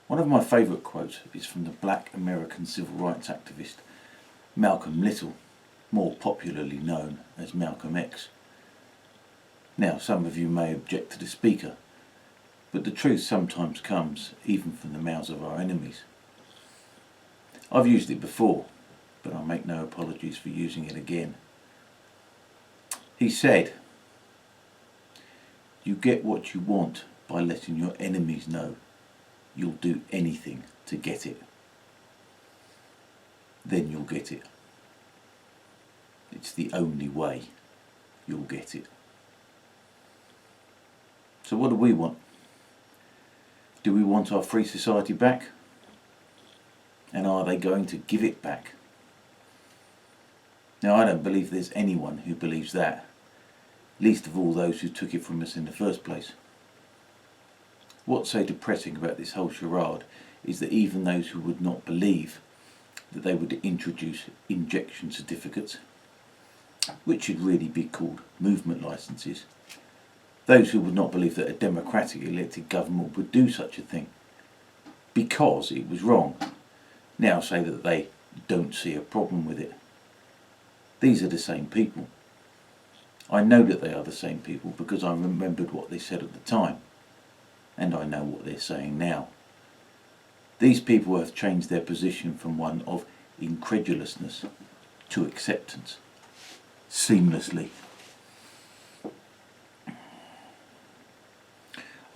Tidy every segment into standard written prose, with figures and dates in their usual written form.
One of my favourite quotes is from the black American civil rights activist Malcolm Little, more popularly known as Malcolm X. Now, some of you may object to the speaker, but the truth sometimes comes even from the mouths of our enemies. I've used it before, but I make no apologies for using it again. He said, "You get what you want by letting your enemies know you'll do anything to get it. Then you'll get it. It's the only way you'll get it." So what do we want? Do we want our free society back? And are they going to give it back? Now, I don't believe there's anyone who believes that, least of all those who took it from us in the first place. What's so depressing about this whole charade is that even those who would not believe that they would introduce injection certificates, which should really be called movement licences, those who would not believe that a democratically elected government would do such a thing because it was wrong, now say that they don't see a problem with it. These are the same people. I know that they are the same people because I remembered what they said at the time, and I know what they're saying now. These people have changed their position from one of incredulousness to acceptance, seamlessly.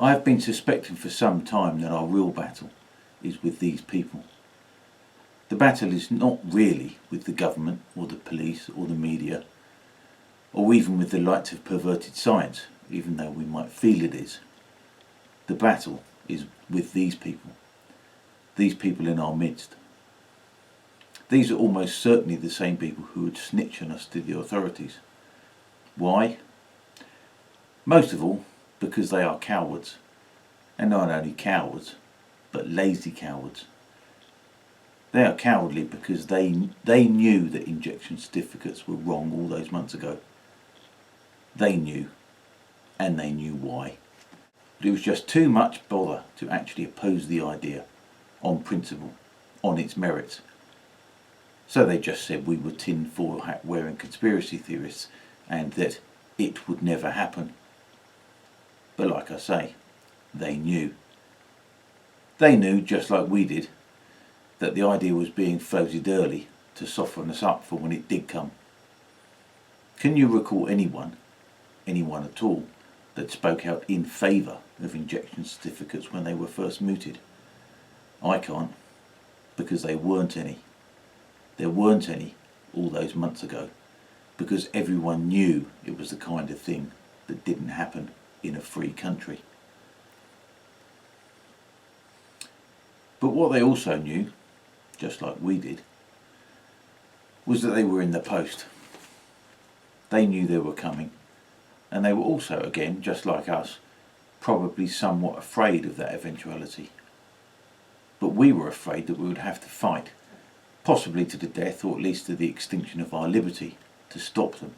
I have been suspecting for some time that our real battle is with these people. The battle is not really with the government or the police or the media, or even with the lights of perverted science, even though we might feel it is. The battle is with these people in our midst. These are almost certainly the same people who would snitch on us to the authorities. Why? Most of all, because they are cowards, and not only cowards, but lazy cowards. They are cowardly because they knew that injection certificates were wrong all those months ago. They knew, and they knew why. But it was just too much bother to actually oppose the idea, on principle, on its merits. So they just said we were tin-foil hat wearing conspiracy theorists and that it would never happen. But like I say, they knew. They knew, just like we did, that the idea was being floated early to soften us up for when it did come. Can you recall anyone at all, that spoke out in favour of injection certificates when they were first mooted? I can't, because they weren't any. There weren't any all those months ago, because everyone knew it was the kind of thing that didn't happen in a free country. But what they also knew, just like we did, was that they were in the post. They knew they were coming, and they were also, again, just like us, probably somewhat afraid of that eventuality. But we were afraid that we would have to fight, possibly to the death or at least to the extinction of our liberty, to stop them.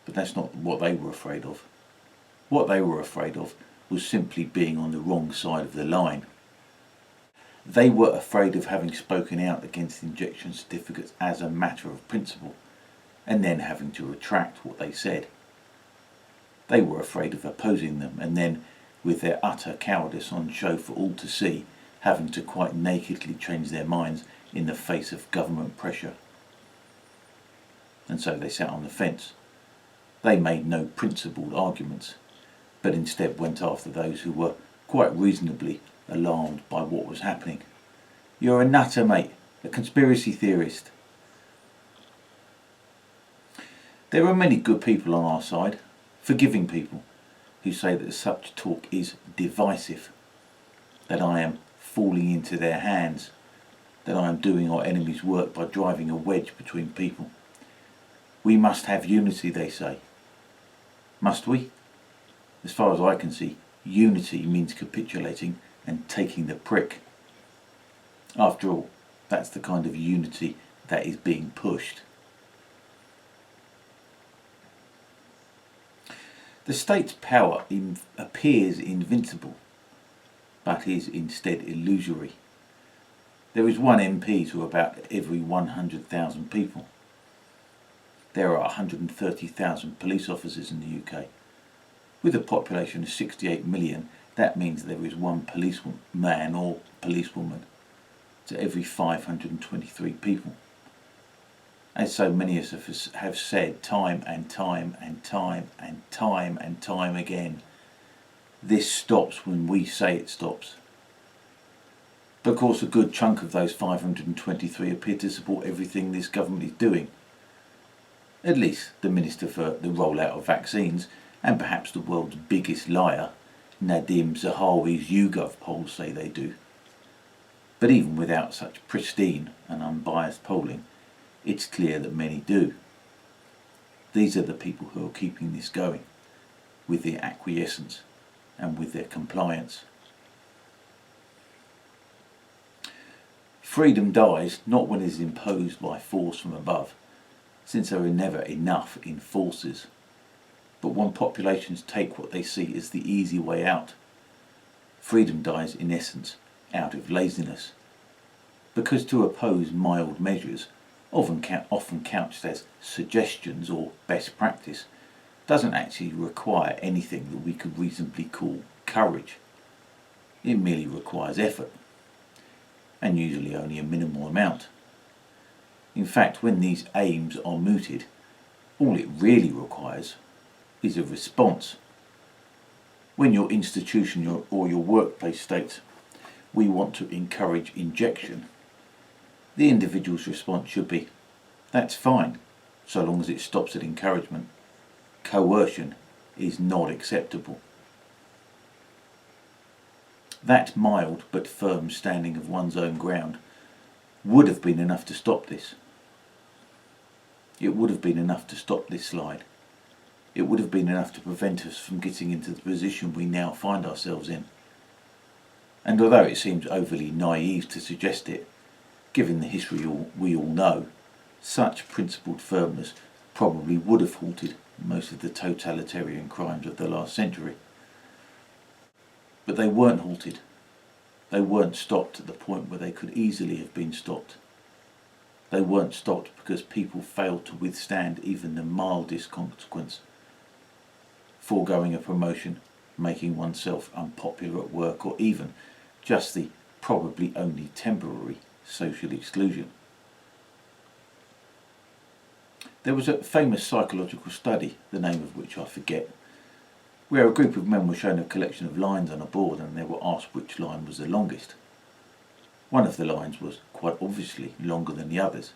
But that's not what they were afraid of. What they were afraid of was simply being on the wrong side of the line. They were afraid of having spoken out against injection certificates as a matter of principle, and then having to retract what they said. They were afraid of opposing them, and then, with their utter cowardice on show for all to see, having to quite nakedly change their minds in the face of government pressure. And so they sat on the fence. They made no principled arguments, but instead went after those who were quite reasonably alarmed by what was happening. "You're a nutter, mate, a conspiracy theorist." There are many good people on our side, forgiving people, who say that such talk is divisive, that I am falling into their hands, that I am doing our enemies' work by driving a wedge between people. We must have unity, they say. Must we? As far as I can see, unity means capitulating and taking the prick. After all, that's the kind of unity that is being pushed. The state's power appears invincible, but is instead illusory. There is one MP to about every 100,000 people. There are 130,000 police officers in the UK. With a population of 68 million, that means there is one policeman or policewoman to every 523 people. As so many of us have said time and time and time and time and time again, this stops when we say it stops. But of course a good chunk of those 523 appear to support everything this government is doing. At least the Minister for the rollout of vaccines, and perhaps the world's biggest liar, Nadim Zahawi's YouGov polls say they do. But even without such pristine and unbiased polling, it's clear that many do. These are the people who are keeping this going, with their acquiescence and with their compliance. Freedom dies not when it is imposed by force from above, since there are never enough enforcers, but when populations take what they see as the easy way out. Freedom dies in essence out of laziness, because to oppose mild measures, often couched as suggestions or best practice, doesn't actually require anything that we could reasonably call courage. It merely requires effort, and usually only a minimal amount. In fact, when these aims are mooted, all it really requires is a response. When your institution or your workplace states, "We want to encourage injection," the individual's response should be, "That's fine, so long as it stops at encouragement. Coercion is not acceptable." That mild but firm standing of one's own ground would have been enough to stop this. It would have been enough to stop this slide. It would have been enough to prevent us from getting into the position we now find ourselves in. And although it seems overly naive to suggest it, given the history we all know, such principled firmness probably would have halted most of the totalitarian crimes of the last century. But they weren't halted. They weren't stopped at the point where they could easily have been stopped. They weren't stopped because people failed to withstand even the mildest consequence. Foregoing a promotion, making oneself unpopular at work, or even just the probably only temporary social exclusion. There was a famous psychological study, the name of which I forget, where a group of men were shown a collection of lines on a board and they were asked which line was the longest. One of the lines was quite obviously longer than the others,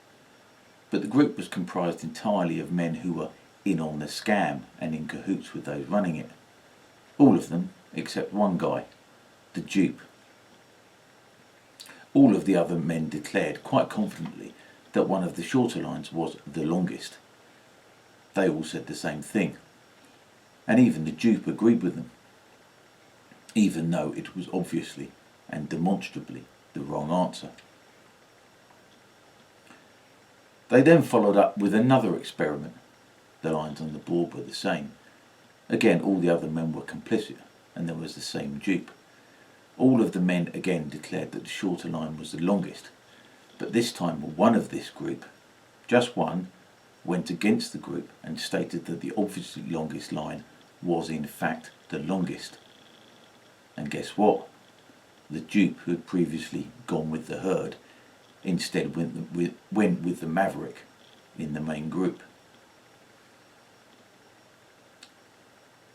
but the group was comprised entirely of men who were in on the scam and in cahoots with those running it. All of them, except one guy, the dupe. All of the other men declared quite confidently that one of the shorter lines was the longest. They all said the same thing, and even the dupe agreed with them, even though it was obviously and demonstrably the wrong answer. They then followed up with another experiment. The lines on the board were the same. Again, all the other men were complicit, and there was the same dupe. All of the men again declared that the shorter line was the longest, but this time one of this group, just one, went against the group and stated that the obviously longest line was in fact the longest. And guess what? The dupe, who had previously gone with the herd, instead went with the maverick in the main group.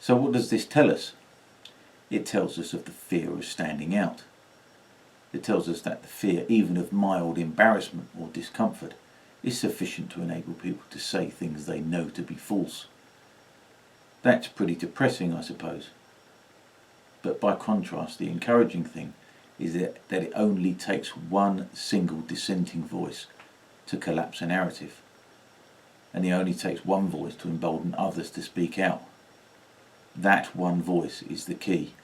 So what does this tell us? It tells us of the fear of standing out. It tells us that the fear, even of mild embarrassment or discomfort, is sufficient to enable people to say things they know to be false. That's pretty depressing, I suppose. But by contrast, the encouraging thing is that it only takes one single dissenting voice to collapse a narrative, and it only takes one voice to embolden others to speak out. That one voice is the key.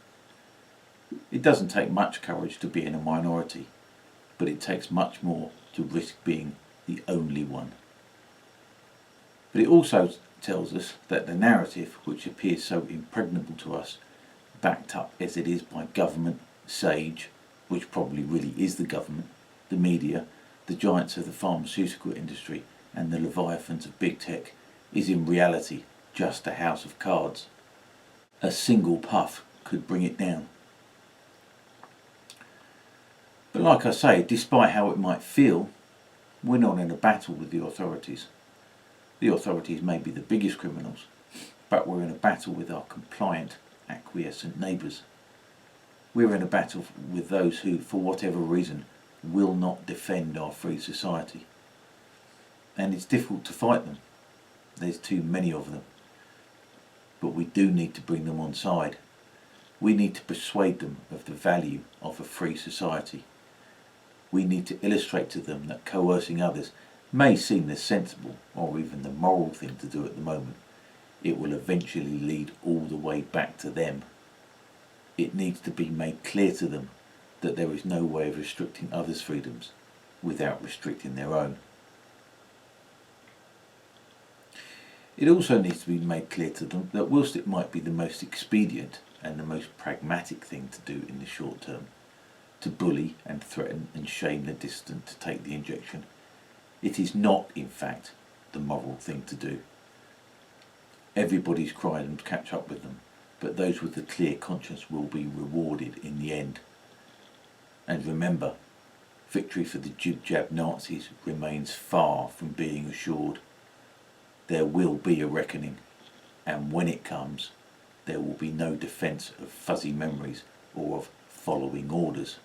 It doesn't take much courage to be in a minority, but it takes much more to risk being the only one. But it also tells us that the narrative, which appears so impregnable to us, backed up as it is by government, sage, which probably really is the government, the media, the giants of the pharmaceutical industry and the leviathans of big tech, is in reality just a house of cards. A single puff could bring it down. But like I say, despite how it might feel, we're not in a battle with the authorities. The authorities may be the biggest criminals, but we're in a battle with our compliant, acquiescent neighbours. We're in a battle with those who, for whatever reason, will not defend our free society. And it's difficult to fight them. There's too many of them. But we do need to bring them on side. We need to persuade them of the value of a free society. We need to illustrate to them that coercing others may seem the sensible or even the moral thing to do at the moment. It will eventually lead all the way back to them. It needs to be made clear to them that there is no way of restricting others' freedoms without restricting their own. It also needs to be made clear to them that whilst it might be the most expedient and the most pragmatic thing to do in the short term, to bully and threaten and shame the dissident to take the injection, it is not, in fact, the moral thing to do. Everybody's crimes catch up with them, but those with a clear conscience will be rewarded in the end. And remember, victory for the jib-jab Nazis remains far from being assured. There will be a reckoning, and when it comes, there will be no defence of fuzzy memories or of following orders.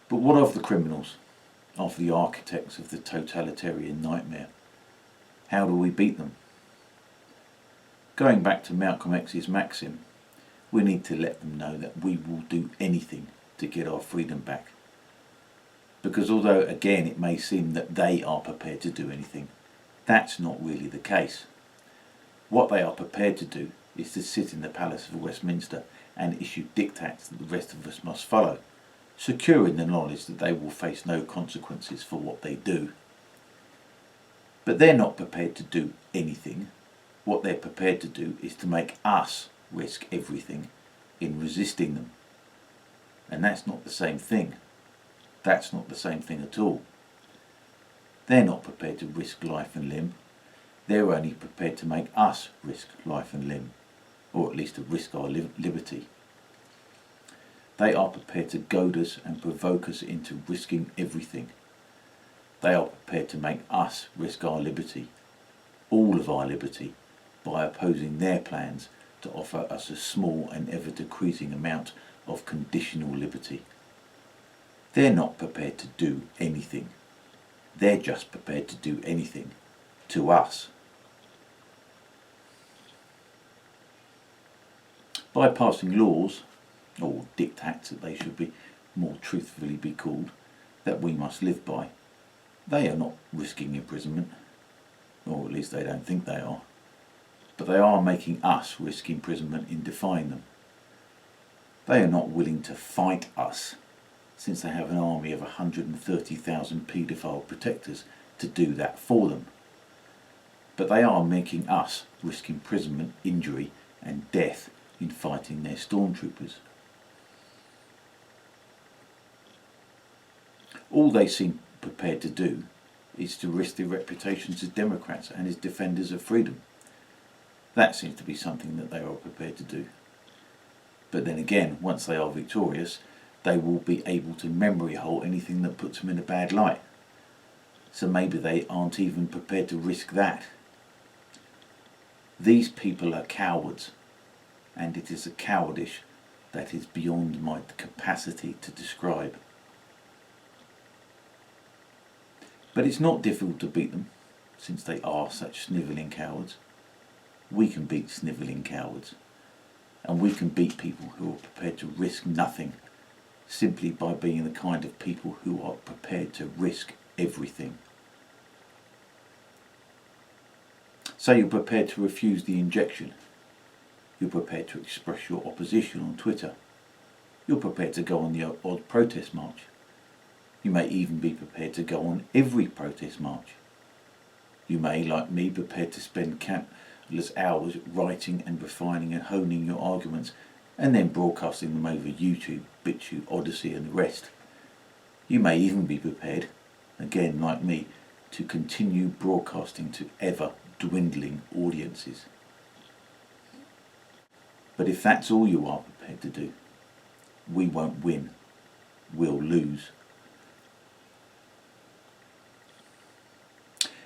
But what of the criminals, of the architects of the totalitarian nightmare? How do we beat them? Going back to Malcolm X's maxim, we need to let them know that we will do anything to get our freedom back. Because although again it may seem that they are prepared to do anything, that's not really the case. What they are prepared to do is to sit in the Palace of Westminster and issue diktats that the rest of us must follow, secure in the knowledge that they will face no consequences for what they do. But they're not prepared to do anything. What they're prepared to do is to make us risk everything in resisting them. And that's not the same thing. That's not the same thing at all. They're not prepared to risk life and limb. They're only prepared to make us risk life and limb, or at least to risk our liberty. They are prepared to goad us and provoke us into risking everything. They are prepared to make us risk our liberty, all of our liberty, by opposing their plans to offer us a small and ever decreasing amount of conditional liberty. They're not prepared to do anything. They're just prepared to do anything to us. By passing laws, or diktats that they should be more truthfully be called, that we must live by, they are not risking imprisonment, or at least they don't think they are, but they are making us risk imprisonment in defying them. They are not willing to fight us, since they have an army of 130,000 paedophile protectors to do that for them. But they are making us risk imprisonment, injury and death in fighting their stormtroopers. All they seem prepared to do is to risk their reputations as Democrats and as defenders of freedom. That seems to be something that they are prepared to do. But then again, once they are victorious, they will be able to memory hole anything that puts them in a bad light. So maybe they aren't even prepared to risk that. These people are cowards, and it is a cowardice that is beyond my capacity to describe. But it's not difficult to beat them, since they are such snivelling cowards. We can beat snivelling cowards, and we can beat people who are prepared to risk nothing, simply by being the kind of people who are prepared to risk everything. Say you're prepared to refuse the injection. You're prepared to express your opposition on Twitter. You're prepared to go on the odd protest march. You may even be prepared to go on every protest march. You may, like me, be prepared to spend countless hours writing and refining and honing your arguments and then broadcasting them over YouTube, BitChute, ODYSEE and the rest. You may even be prepared, again like me, to continue broadcasting to ever dwindling audiences. But if that's all you are prepared to do, we won't win, we'll lose.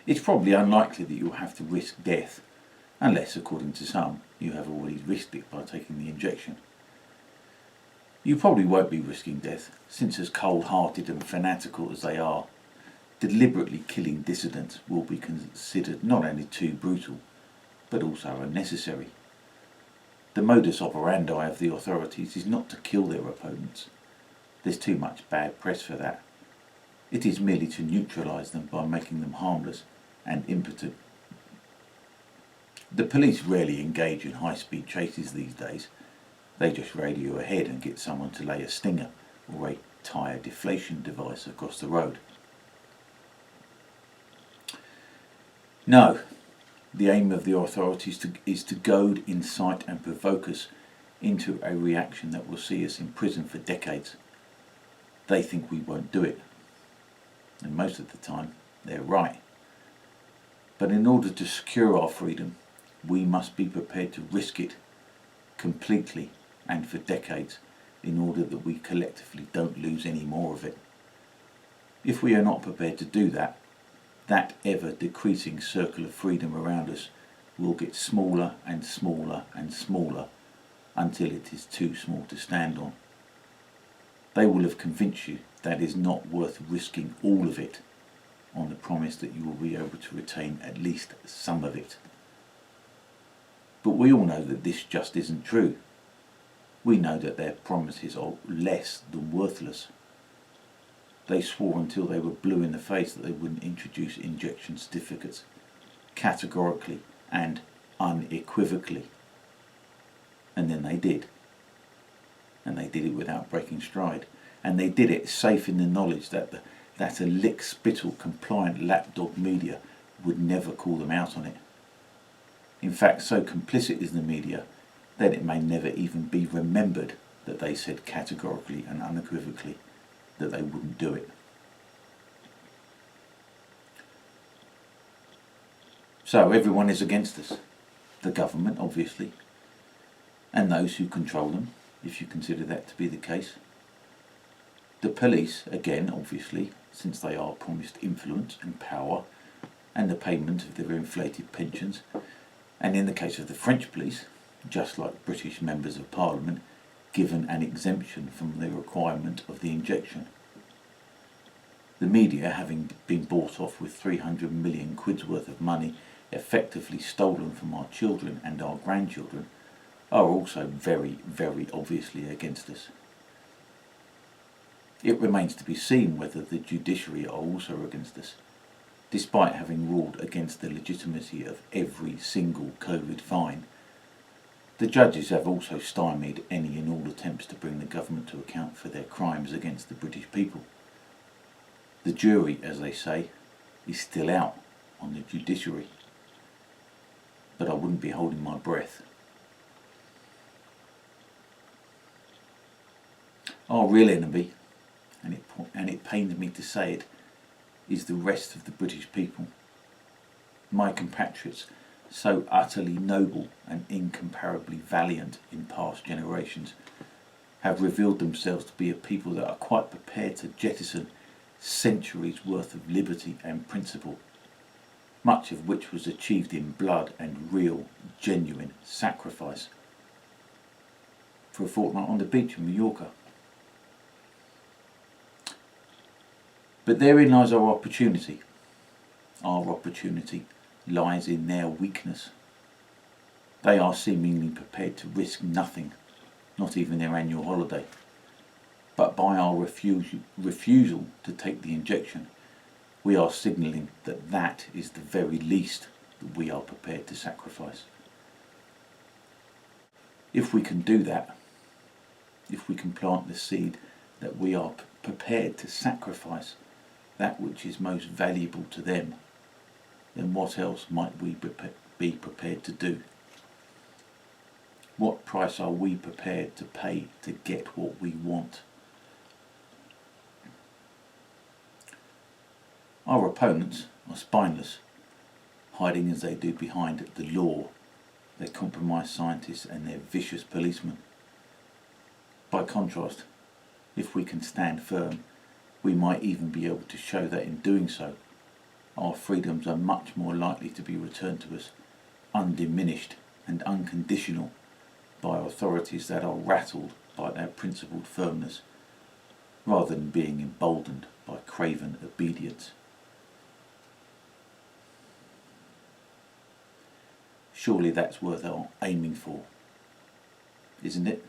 It's probably unlikely that you'll have to risk death, unless, according to some, you have already risked it by taking the injection. You probably won't be risking death, since as cold-hearted and fanatical as they are, deliberately killing dissidents will be considered not only too brutal, but also unnecessary. The modus operandi of the authorities is not to kill their opponents. There's too much bad press for that. It is merely to neutralise them by making them harmless and impotent. The police rarely engage in high-speed chases these days. They just radio ahead and get someone to lay a stinger or a tyre deflation device across the road. No, the aim of the authorities is to goad, incite and provoke us into a reaction that will see us in prison for decades. They think we won't do it, and most of the time they're right. But in order to secure our freedom, we must be prepared to risk it completely and for decades in order that we collectively don't lose any more of it. If we are not prepared to do that, that ever decreasing circle of freedom around us will get smaller and smaller and smaller until it is too small to stand on. They will have convinced you that it is not worth risking all of it on the promise that you will be able to retain at least some of it. But we all know that this just isn't true. We know that their promises are less than worthless. They swore until they were blue in the face that they wouldn't introduce injection certificates, categorically and unequivocally. And then they did. And they did it without breaking stride. And they did it safe in the knowledge that a lick-spittle compliant lapdog media would never call them out on it. In fact, so complicit is the media that it may never even be remembered that they said categorically and unequivocally that they wouldn't do it. So everyone is against us. The government, obviously, and those who control them, if you consider that to be the case. The police, again, obviously, since they are promised influence and power and the payment of their inflated pensions, and in the case of the French police, just like British members of Parliament, given an exemption from the requirement of the injection. The media, having been bought off with 300 million quid's worth of money effectively stolen from our children and our grandchildren, are also very, very obviously against us. It remains to be seen whether the judiciary are also against us, despite having ruled against the legitimacy of every single COVID fine. The judges have also stymied any and all attempts to bring the government to account for their crimes against the British people. The jury, as they say, is still out on the judiciary. But I wouldn't be holding my breath. Our real enemy, and it pains me to say it, is the rest of the British people. My compatriots, so utterly noble and incomparably valiant in past generations, have revealed themselves to be a people that are quite prepared to jettison centuries worth of liberty and principle, much of which was achieved in blood and real, genuine sacrifice. For a fortnight on the beach in Mallorca. But therein lies our opportunity. Our opportunity lies in their weakness. They are seemingly prepared to risk nothing, not even their annual holiday. But by our refusal to take the injection, we are signalling that that is the very least that we are prepared to sacrifice. If we can do that, if we can plant the seed that we are prepared to sacrifice that which is most valuable to them, then what else might we be prepared to do? What price are we prepared to pay to get what we want? Our opponents are spineless, hiding as they do behind the law, their compromised scientists and their vicious policemen. By contrast, if we can stand firm, we might even be able to show that in doing so, our freedoms are much more likely to be returned to us, undiminished and unconditional, by authorities that are rattled by their principled firmness, rather than being emboldened by craven obedience. Surely that's worth our aiming for, isn't it?